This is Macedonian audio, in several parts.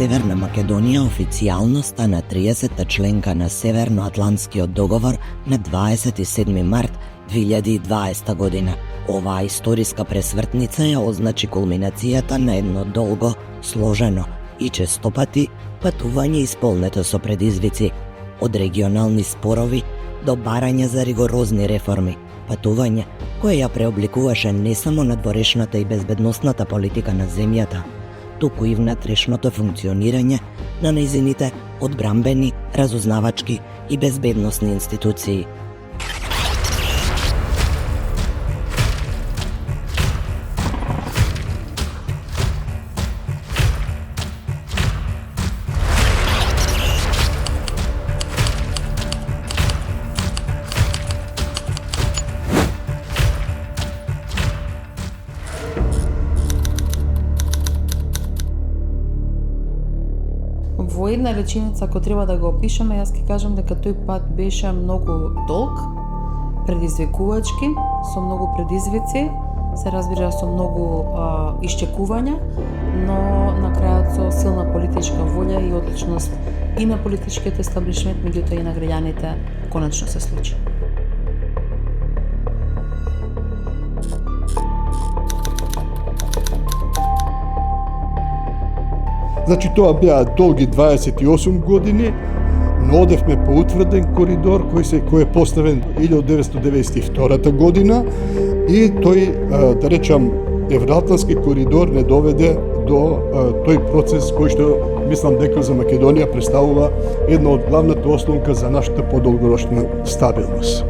Северна Македонија официјално стана 30-та членка на Северноатлантскиот договор на 27 март 2020 година. Оваа историска пресвртница ја означи кулминацијата на едно долго, сложено и честопати патување исполнето со предизвици, од регионални спорови до барање за ригорозни реформи, патување кое ја преобликуваше не само надворешната и безбедносната политика на земјата, туку и внатрешното функционирање на нејзините одбрамбени, разузнавачки и безбедносни институции. Во една реченица, ако треба да го опишеме, јас ќе кажам дека тој пат беше многу долг, предизвикувачки, со многу предизвици, се разбира со многу исчекувања, но на крајот со силна политичка волја и одличност и на политичкиот естаблишмент, меѓутоа и на граѓаните, конечно се случи. Значи тоа беа долги 28 години, но одевме по утврден коридор кој е поставен 1992 година и тој, да речам, Евроатлантски коридор не доведе до тој процес кој што мислам дека за Македонија представува една од главната ослонка за нашата подолгорочна стабилност.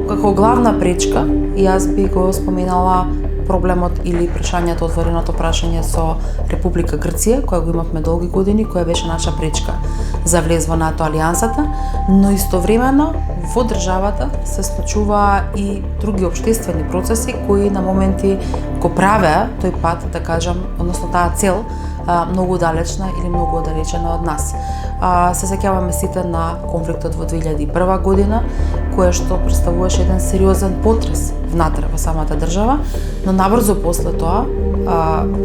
Како главна пречка, јас би го споменала проблемот или прашањето, отвореното прашање со Република Грција, која го имавме долги години, која беше наша пречка за влез во НАТО алијансата, но истовремено во државата се случуваа и други општествени процеси кои на моменти го правеа тој пат, да кажам, односно таа цел, многу далечна или многу оддалечена од нас. Се сеќаваме сите на конфликтот во 2001 година, која што представуваше еден сериозен потрес внатре во самата држава, но набрзо после тоа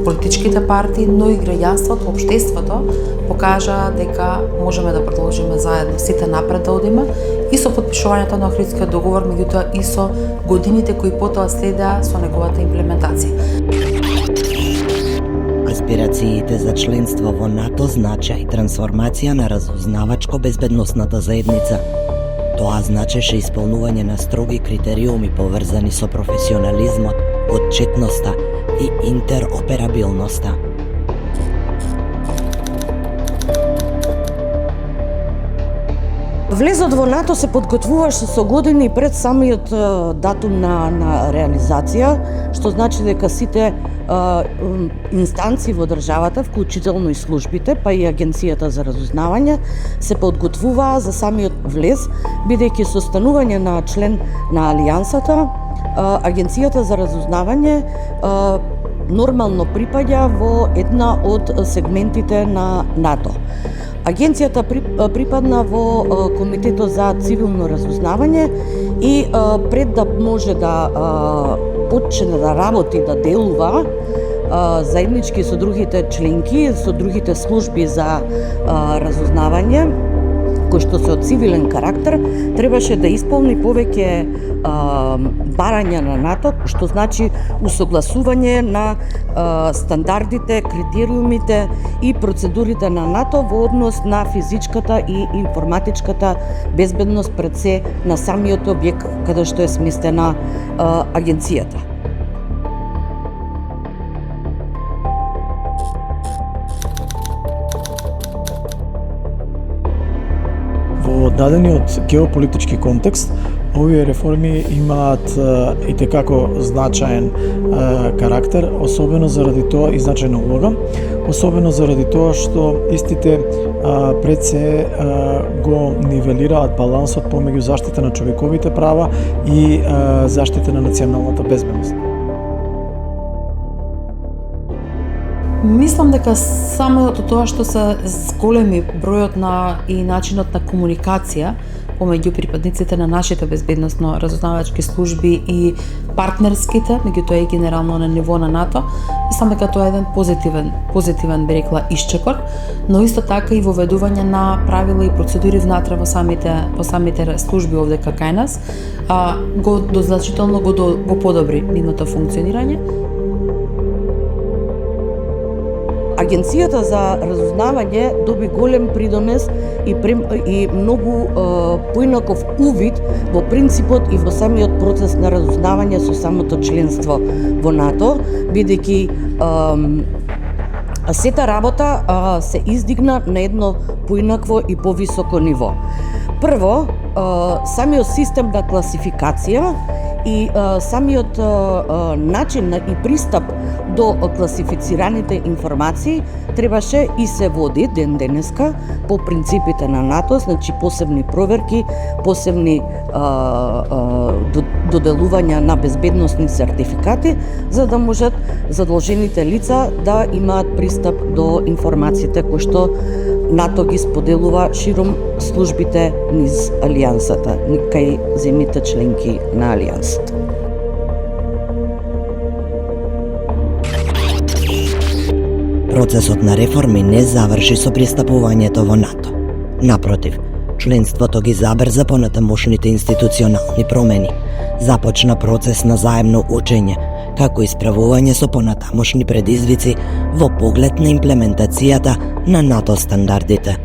политичките партии, но и граѓанството, општеството покажа дека можеме да продолжиме заедно сите напред да одиме и со потпишувањето на Охридскиот договор, меѓутоа и со годините кои потоа следеа со неговата имплементација. Аспирациите за членство во НАТО значеа и трансформација на разузнавачко-безбедносната заедница. Тоа значеше исполнување на строги критериуми поврзани со професионализмот, отчетноста и интероперабилноста. Влезот во НАТО се подготвуваше со години пред самиот датум на реализација, што значи дека сите инстанции во државата, вклучително и службите, па и Агенцијата за разузнавање, се подготвуваа за самиот влез, бидејќи со станување на член на Алијансата, Агенцијата за разузнавање нормално припаѓа во една од сегментите на НАТО. Агенцијата припадна во Комитетот за цивилно разузнавање и пред да може да почне да работи, да делува заеднички со другите членки, со другите служби за разузнавање, кои што се од цивилен карактер, требаше да исполни повеќе барања на НАТО, што значи усогласување на стандардите, критериумите и процедурите на НАТО во однос на физичката и информатичката безбедност пред се на самиот објект каде што е сместена агенцијата. Во дадениот геополитички контекст, овие реформи имаат и текако значаен карактер, особено заради тоа и значајна улога, особено заради тоа што истите пред се го нивелираат балансот помеѓу заштита на човековите права и заштита на националната безбедност. Мислам дека самото тоа што се големи бројот на и начинот на комуникација помеѓу припадниците на нашите безбедносно разузнавачки служби и партнерските, меѓутоа и генерално на ниво на НАТО. Мислам дека тоа е еден позитивен би рекла исчекор, но исто така и воведување на правила и процедури внатре во самите служби овде кај нас, го значително го подобри нивното функционирање. Агенцијата за разузнавање доби голем придонес и многу поинаков увид во принципот и во самиот процес на разузнавање со самото членство во НАТО, бидејќи сета работа се издигна на едно поинакво и повисоко ниво. Прво, самиот систем на класификација и самиот начин и пристап до класифицираните информации требаше и се води ден денеска по принципите на НАТО, значи посебни проверки, посебни доделувања на безбедносни сертификати, за да можат задолжените лица да имаат пристап до информациите кои што НАТО ги споделува широм службите низ Алијансата, кај земјите членки на Алијансата. Процесот на реформи не заврши со пристапувањето во НАТО. Напротив, членството ги забрза понатамошните институционални промени. Започна процес на заемно учење, како и справување со понатамошни предизвици во поглед на имплементацијата на НАТО стандардите.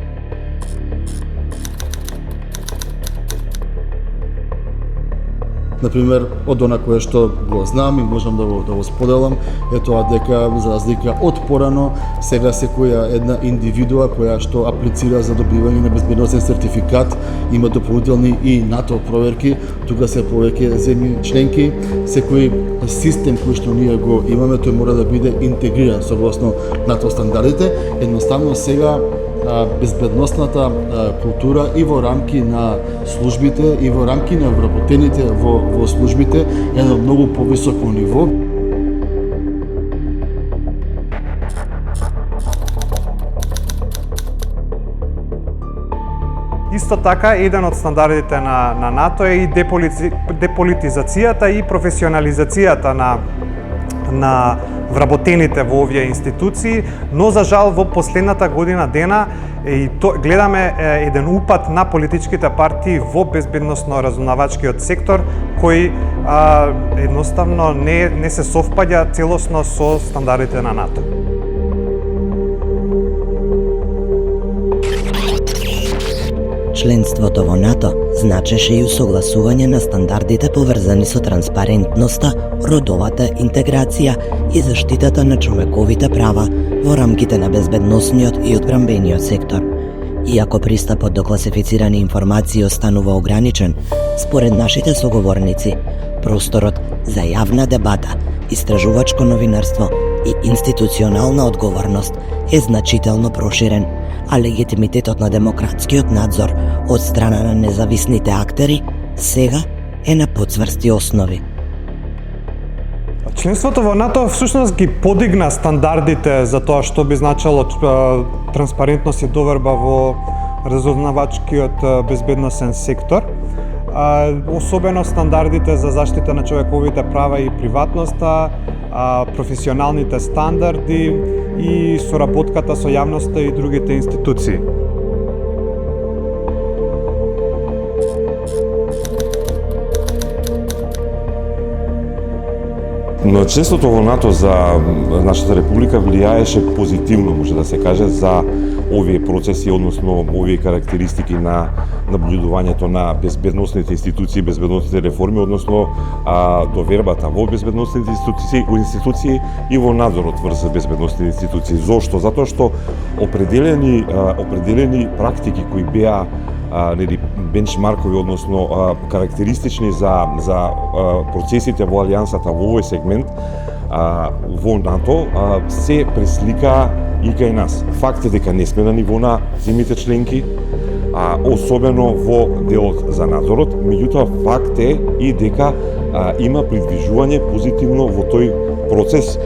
Например, од она кое што го знам и можам да го споделам, е тоа дека за разлика од порано, сега секоја една индивидуа која што аплицира за добивање на безбедносен сертификат има дополнителни и НАТО проверки, тука се повеќе земји членки, секој систем кој што ние го имаме, тој мора да биде интегриран согласно НАТО стандардите. Едноставно сега безбедносната култура и во рамки на службите и во рамки на вработените во службите е на многу повисоко ниво. Исто така, еден од стандардите на НАТО е и деполитизацијата и професионализацијата на вработените во овие институции, но за жал во последната година дена гледаме еден упад на политичките партии во безбедносно-разузнавачкиот сектор кој едноставно не се совпаѓа целосно со стандардите на НАТО. Членството во НАТО значеше и усогласување на стандардите поврзани со транспарентноста, родовата интеграција и заштитата на човековите права во рамките на безбедносниот и одбранбениот сектор. Иако пристапот до класифицирани информации останува ограничен, според нашите соговорници, просторот за јавна дебата, истражувачко новинарство и институционална одговорност е значително проширен, а легитимитетот на демократскиот надзор од страна на независните актери сега е на потврсти основи. Членството во НАТО всушност ги подигна стандардите за тоа што би значило транспарентност и доверба во разузнавачкиот безбедносен сектор. Особено стандардите за заштита на човековите права и приватноста, професионалните стандарди и соработката со јавноста и другите институции. Но членството во НАТО за нашата република влијаеше позитивно, може да се каже, за овие процеси, односно овие карактеристики на наблюдувањето на безбедносните институции, безбедносните реформи, односно довербата во безбедносните институции и во надзорот врз безбедносните институции. Зошто? Затоа што определени практики кои беа бенчмаркови, односно карактеристични за процесите во Алијансата во овој сегмент во НАТО се преслика и кај нас. Факт е дека не сме на ниво на земјите членки, особено во делот за надзорот, меѓутоа факт е и дека има придвижување позитивно во тој процес,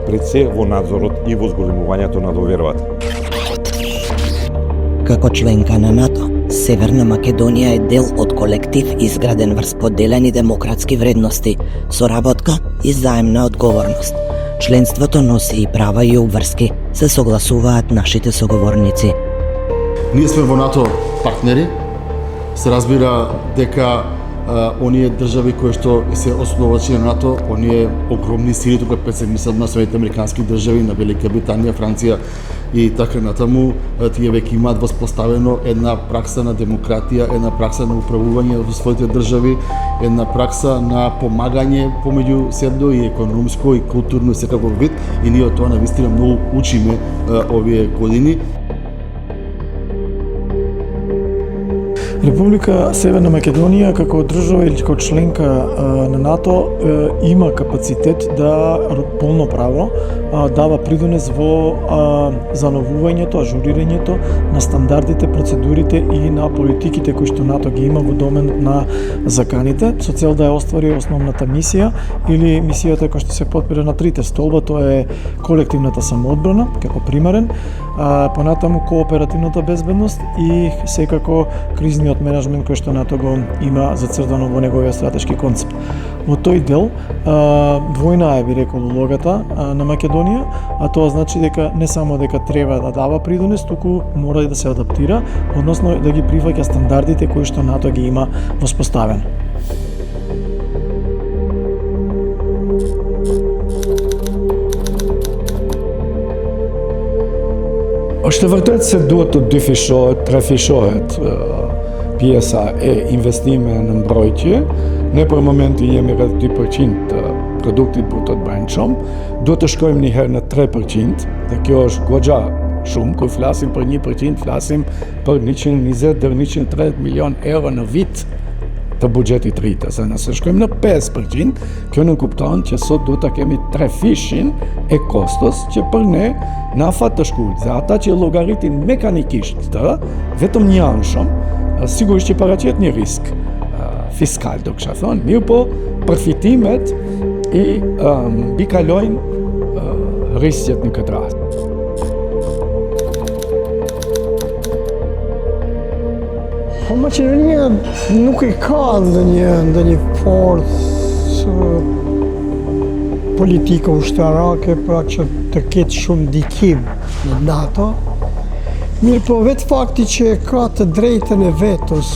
пред се во надзорот и во зголемувањето на довербата. Како членка на НАТО, Северна Македонија е дел од колектив изграден врз поделени демократски вредности, соработка и заемна одговорност. Членството носи и права и обврски, се согласуваат нашите соговорници. Ние сме во НАТО партнери, се разбира дека оние држави кои што се основачи на НАТО, оние огромни сили, тука пред се мислат на Соединетите американски држави, на Велика Британија, Франција и така натаму, тие веќе имаат воспоставено една пракса на демократија, една пракса на управување во своите држави, една пракса на помагање помеѓу себе и економско и културно и секаков вид, и ние од тоа навистина многу учиме овие години. Република Северна Македонија како држава или како членка на НАТО има капацитет да полноправно дава придонес во зановувањето, ажурирањето на стандардите, процедурите и на политиките кои што НАТО ги има во доменот на заканите, со цел да ја оствари основната мисија или мисијата која што се потпира на трите столба, тоа е колективната самоодбрана како примарен, понатаму кооперативната безбедност и секако кризниот менеджмент кој што НАТО го има зацртано во неговиот стратешки концепт. Во тој дел двојна е, би рекол, улогата на Македонија, а тоа значи дека не само дека треба да дава придонес, туку мора и да се адаптира, односно да ги прифаќа стандардите кои што НАТО ги има воспоставени. Është e vërtet se duhet të dyfishohet, trefishohet pjesa e investime në mbrojtje. Ne për momenti jemi rreth 2% të produktit bruto të brendshëm. Duhet të shkojmë një herë në 3% dhe kjo është goxha shumë. Kur flasim për 1%, flasim për 120 deri 130 milion euro në vit të buxhetit rritë. Se nëse shkojmë në 5%, kjo nuk kupton që sot duhet ta kemi trefishin e kostos që për ne na afat të shkurt. Dhe ata që llogaritin mekanikisht të, vetëm një anshëm, sigurisht që paraqet një risk fiskal, do kisha thonë, mirë po përfitimet i mbikalojnë rrisqet në këtë rast. Po Maqedonia nuk e ka ndonjë forcë politike ushtarake pra që të ketë shumë ndikim në NATO. Mirë po vetë fakti që ka të drejtën e vetos,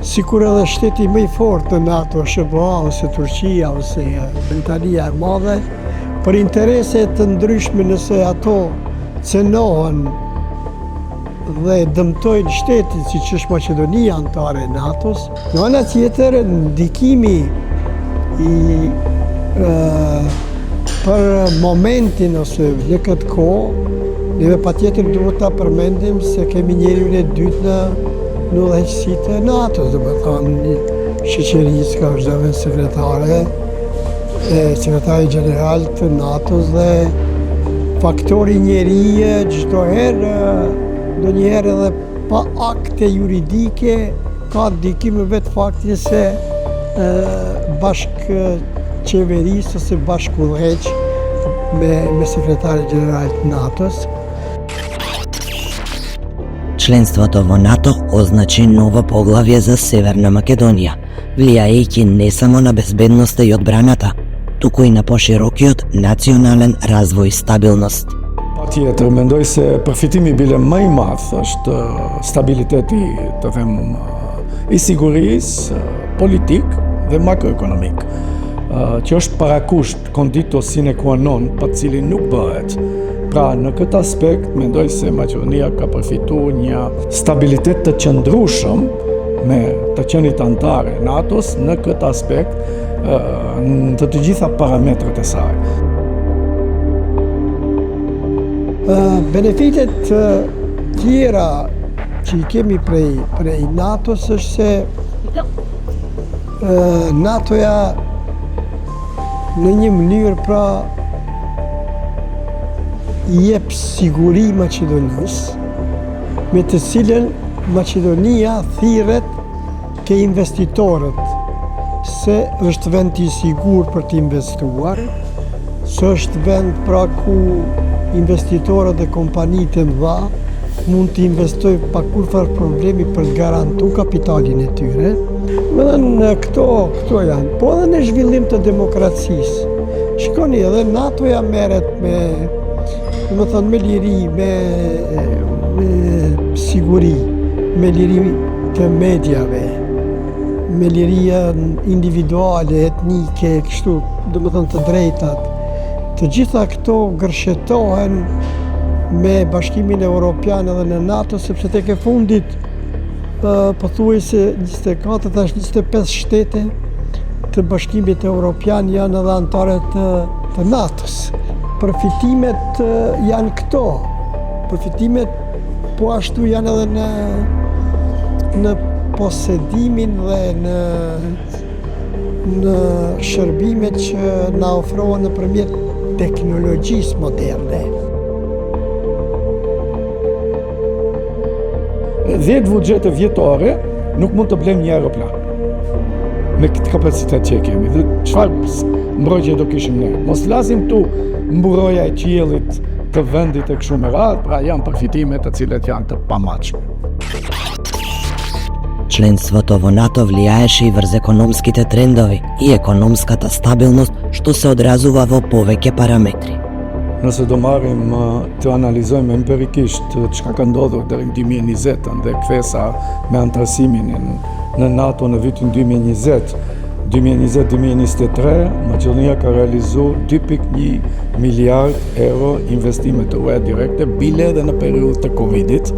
sikur edhe shteti më i fortë në NATO, SBA ose Turqia ose Britania e Madhe, për interese të ndryshme nëse ato cenohen dhe dëmtojnë shtetin siç është Maqedonia antare e NATO-s. Në ana tjetër, ndikimi për momentin ose në këtë kohë, neve patjetër duhet ta përmendim se kemi njeriun e dytë në udhëheqësitë e NATO-s, domethënë shoqërisë ka është sekretari general të NATO-s dhe faktori njeri çdo herë ndonjëherë edhe pa akte juridike ka ndikim vetë fakti se bashkëqeverisë ose bashkëudhëheq me sekretari general të NATO-s. Членството во НАТО означи ново поглавје за Северна Македонија, влијаејќи не само на безбедноста и одбраната, туку и на поширокиот национален развој и стабилност. Patjetër, mendoj se përfitimi bile më i madh është stabiliteti, të them, i sigurisë, politik dhe makroekonomik, që është parakusht condito sine qua non, pa cilin nuk bëhet. Pra, në këtë aspekt, mendoj se Maqedonia ka përfituar një stabilitet të qëndrueshëm me të qenit antare NATO-s në këtë aspekt, në të gjitha parametrat e saj. Benefitet tjera që I kemi prej NATO-s është se NATO-ja në një mënyrë pra I jep siguri Maqedonisë, me të cilën Maqedonia thirret ke investitorët se është vend I sigurt për të investuar, se është vend pra ku investitorët dhe kompanitë e mëdha mund të investoj pa kurfar problemi për të garantu kapitalin e tyre. Në këto janë, po edhe në zhvillim të demokracisë. Shikoni, edhe NATO-ja merret me liri, me siguri, me liri të mediave, me liria individuale, etnike, kështu, të drejtat. Të gjitha këto gërshetohen me Bashkimin Evropian edhe në NATO, sepse tek e fundit pothuajse 24 tash 25 shtete të Bashkimit Evropian janë edhe anëtare të NATO-s. Përfitimet janë këto. Përfitimet po ashtu janë edhe në posedimin dhe në shërbimet që na ofrohen nëpërmjet teknologjisë moderne. 10 buxhete vjetore nuk mund të blejmë një aeroplan me këtë kapacitet që kemi. Dhe çfarë mbrojtje do kishim ne? Mos lasim tu mburoja e qiellit të vendit e kështu me radhë, pra janë përfitime të cilat janë të pamатчни. Членството во НАТО влијаеше и врз економските трендови и економската стабилност, што се одразува во повеќе параметри. Nëse do marrim të analizojmë empirikisht çka ka ndodhur deri në 2020 dhe kthesa me antarësimin në NATO në vitin 2020, 2020-2023, Maqedonia ka realizuar 2.1 miliard euro investime të UE direkte, bile edhe në periudhë të Covidit,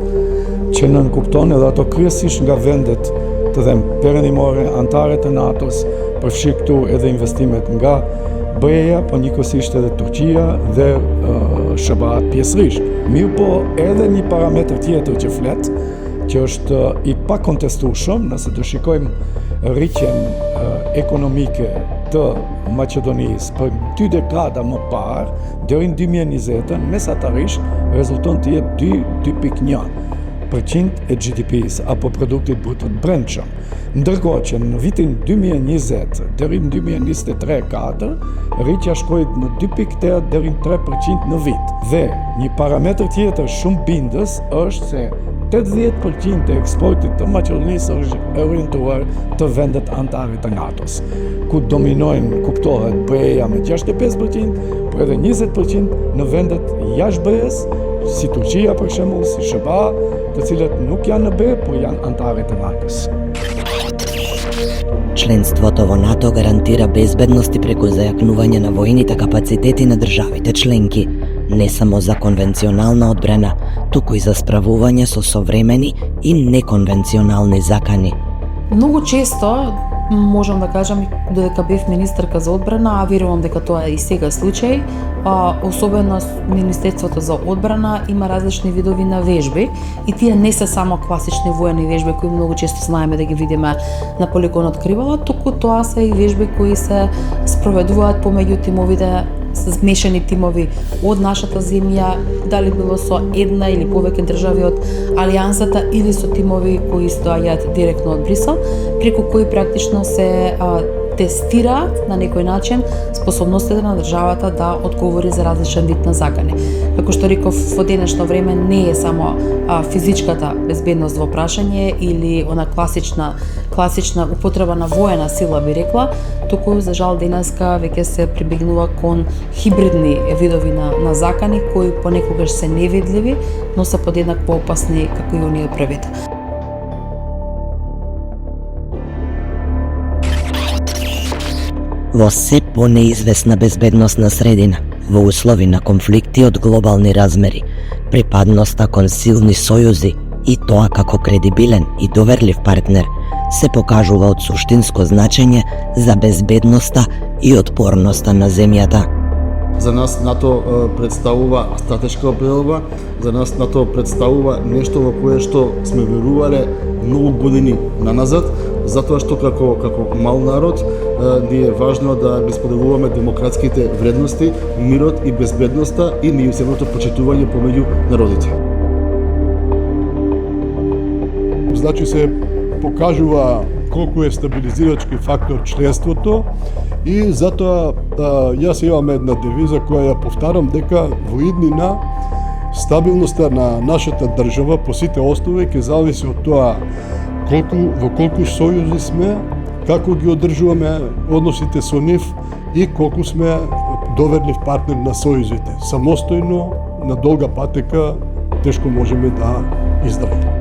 që nënkupton edhe ato kryesisht nga vendet të them perëndimore antare të NATO-s, përfshi këtu edhe investimet nga BE-ja, po njëkohësisht edhe Turqia dhe SBA pjesërisht. Mirë po edhe një parametër tjetër që flet, që është i pakontestueshëm, nëse do shikojmë rritjen ekonomike të Maqedonisë për 2 dekada më parë, deri në 2020, mesatarisht rezulton të jetë 2.1% e GDP-s apo produktit brut të brendshëm. Ndërkohë që në vitin 2020 deri në 2023-4, rritja shkoi në 2.8 deri në 3% në vit. Dhe një parametër tjetër shumë bindës është se 80% e eksportit të Maqedonisë është orientuar të vendet antare të NATO-s, ku dominojnë, kuptohet, BE-ja me 65%, por edhe 20% në vendet jashtë BE-s, si Turqia për shembull, si SBA, të cilët nuk janë në BE, por janë antare të NATO-s. Членството во НАТО гарантира безбедност и преку зајакнување на војните капацитети на државите членки, не само за конвенционална одбрана, туку и за справување со современи и неконвенционални закани. Многу често, можам да кажам, додека бев министерка за одбрана, а верувам дека тоа е и сега случај, особено Министерството за одбрана има различни видови на вежби и тие не се само класични воени вежби кои многу често знаеме да ги видиме на полигонот Кривола, туку тоа се и вежби кои се спроведуваат помеѓу тимовите, смешани тимови од нашата земја, дали било со една или повеќе држави од Алијансата или со тимови кои доаѓаат директно од Брисел, преку кои практично се тестираат на некој начин способностите на државата да одговори за различен вид на закани. Како што реков, во денешно време не е само физичката безбедност во прашање или она класична употреба на воена сила, би рекла, туку за жал денеска веќе се прибегнува кон хибридни видови на закани кои понекогаш се невидливи, но се подеднак поопасни како и оние првите. Во се понеизвестна безбедносна средина, во услови на конфликти од глобални размери, припадноста кон силни сојузи и тоа како кредибилен и доверлив партнер се покажува од суштинско значење за безбедноста и отпорноста на земјата. За нас НАТО представува стратешка определба, за нас НАТО представува нешто во кое што сме верувале многу години наназад, затоа што како мал народ ни е важно да ги споделуваме демократските вредности, мирот и безбедноста и меѓусебното почитување помеѓу народите. Значи се покажува колку е стабилизирачки фактор членството и затоа јас имам една девиза која ја повтарам дека во иднина Стабилноста на нашата држава по сите основи ќе зависи од тоа во колку сојузи сме, како ги одржуваме односите со нив и колку сме доверлив партнер на сојузите. Самостојно, на долга патека, тешко можеме да издржиме.